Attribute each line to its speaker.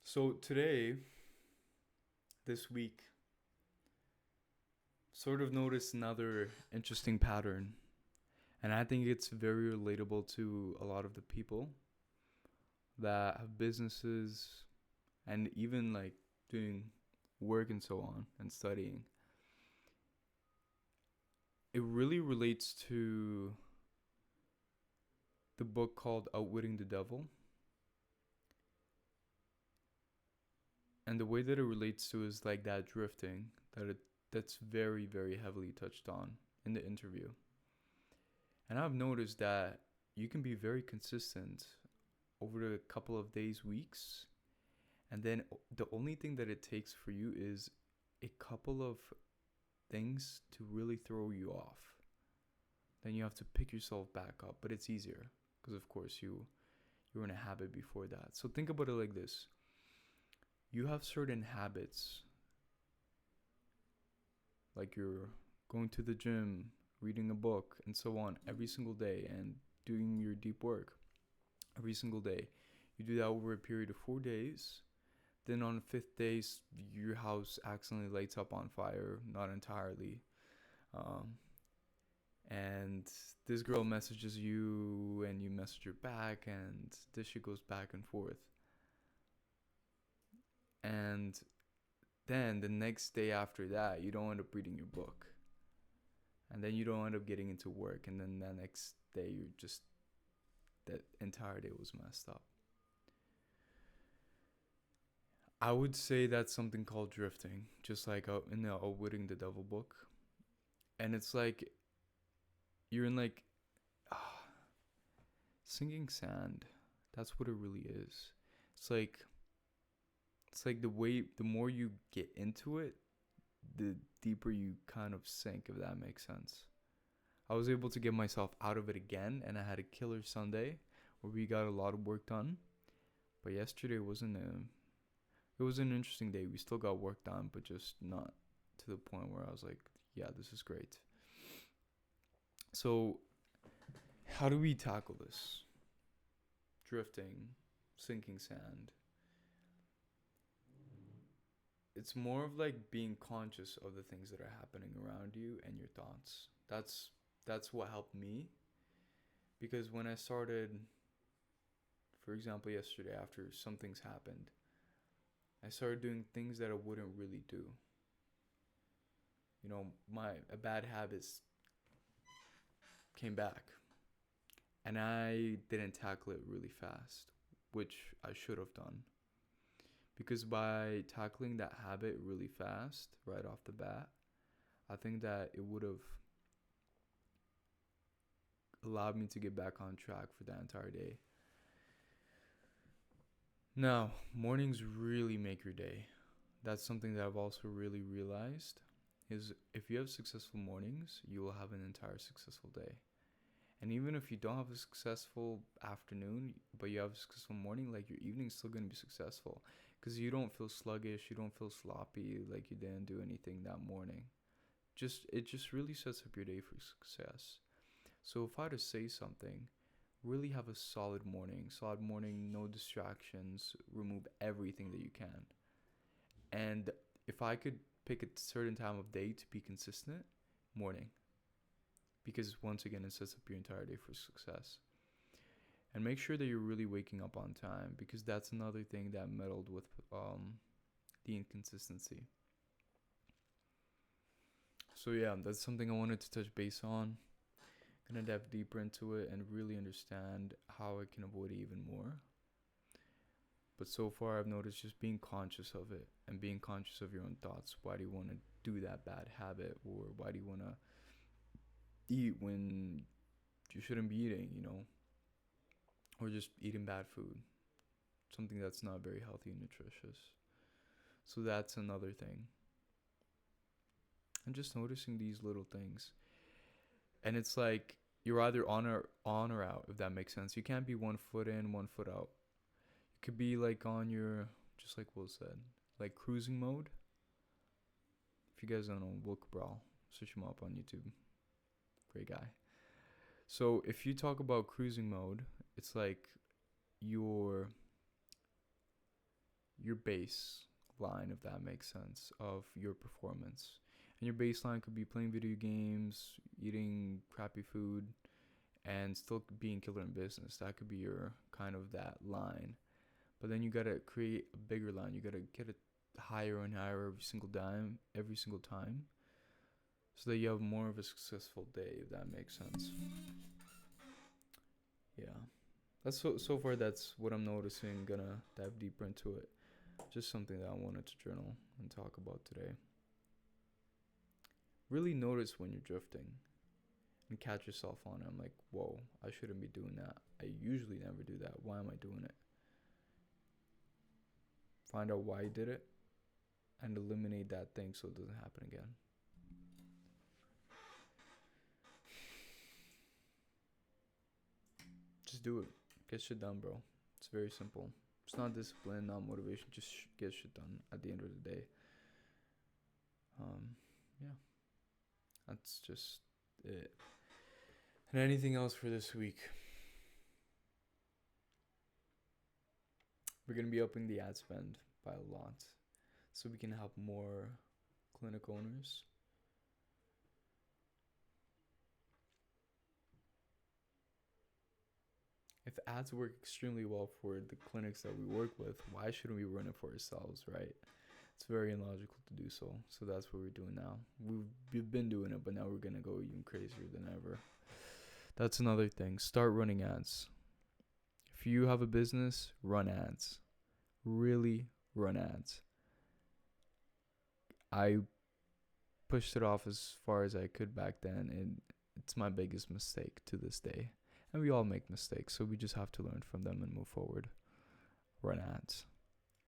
Speaker 1: So today, this week, sort of noticed another interesting pattern. And I think it's very relatable to a lot of the people that have businesses and even like doing work and so on and studying. It really relates to the book called Outwitting the Devil. And the way that it relates to is like that drifting that's very, very heavily touched on in the interview. And I've noticed that you can be very consistent over a couple of days, weeks, and then the only thing that it takes for you is a couple of things to really throw you off. Then you have to pick yourself back up, but it's easier because of course you were in a habit before that. So think about it like this. You have certain habits, like you're going to the gym, reading a book, and so on every single day, and doing your deep work every single day. You do that over a period of 4 days. Then on the fifth day, your house accidentally lights up on fire, not entirely. Um, and this girl messages you, and you message her back, and this shit goes back and forth. And then the next day after that, you don't end up reading your book. And then you don't end up getting into work. And then the next day, that entire day was messed up. I would say that's something called drifting, just like in the Outwitting the Devil book. And it's like you're in like sinking sand. That's what it really is. It's like the more you get into it, the deeper you kind of sink, if that makes sense. I was able to get myself out of it again, and I had a killer Sunday where we got a lot of work done. But yesterday it was an interesting day. We still got work done, but just not to the point where I was like, yeah, this is great. So, how do we tackle this? Drifting, sinking sand. It's more of like being conscious of the things that are happening around you and your thoughts. That's what helped me, because when I started, for example, yesterday after some things happened, I started doing things that I wouldn't really do. My bad habits came back, and I didn't tackle it really fast, which I should have done. Because by tackling that habit really fast, right off the bat, I think that it would have allowed me to get back on track for that entire day. Now, mornings really make your day. That's something that I've also really realized is if you have successful mornings, you will have an entire successful day. And even if you don't have a successful afternoon, but you have a successful morning, like your evening's still going to be successful because you don't feel sluggish, you don't feel sloppy, like you didn't do anything that morning. It just really sets up your day for success. So if I had to say something, really have a solid morning. Solid morning, no distractions, remove everything that you can. And if I could pick a certain time of day to be consistent, morning. Because once again, it sets up your entire day for success. And make sure that you're really waking up on time, because that's another thing that meddled with the inconsistency. So yeah, that's something I wanted to touch base on. Gonna dive deeper into it and really understand how I can avoid it even more. But so far, I've noticed just being conscious of it and being conscious of your own thoughts. Why do you want to do that bad habit? Or why do you want to eat when you shouldn't be eating, or just eating bad food, something that's not very healthy and nutritious. So that's another thing. And just noticing these little things. And it's like you're either on or out, if that makes sense. You can't be 1 foot in, 1 foot out. You could be like on your, just like Will said, like cruising mode. If you guys don't know, Will Cabral, search him up on YouTube. Great guy. So if you talk about cruising mode, it's like you're your baseline, if that makes sense, of your performance. And your baseline could be playing video games, eating crappy food, and still being killer in business. That could be your kind of that line. But then you gotta create a bigger line. You gotta get it higher and higher every single time, so that you have more of a successful day, if that makes sense. Yeah, that's so far. That's what I'm noticing. Gonna dive deeper into it. Just something that I wanted to journal and talk about today. Really notice when you're drifting and catch yourself on it. I'm like, whoa, I shouldn't be doing that. I usually never do that. Why am I doing it? Find out why you did it and eliminate that thing so it doesn't happen again. Just do it. Get shit done, bro. It's very simple. It's not discipline, not motivation. Just get shit done at the end of the day. Yeah. That's just it. And anything else for this week? We're going to be upping the ad spend by a lot, so we can help more clinic owners. If ads work extremely well for the clinics that we work with, why shouldn't we run it for ourselves, right? It's very illogical to do so. So that's what we're doing now. We've been doing it, but now we're going to go even crazier than ever. That's another thing. Start running ads. If you have a business, run ads. Really run ads. I pushed it off as far as I could back then, and it's my biggest mistake to this day. And we all make mistakes, so we just have to learn from them and move forward. Run ads.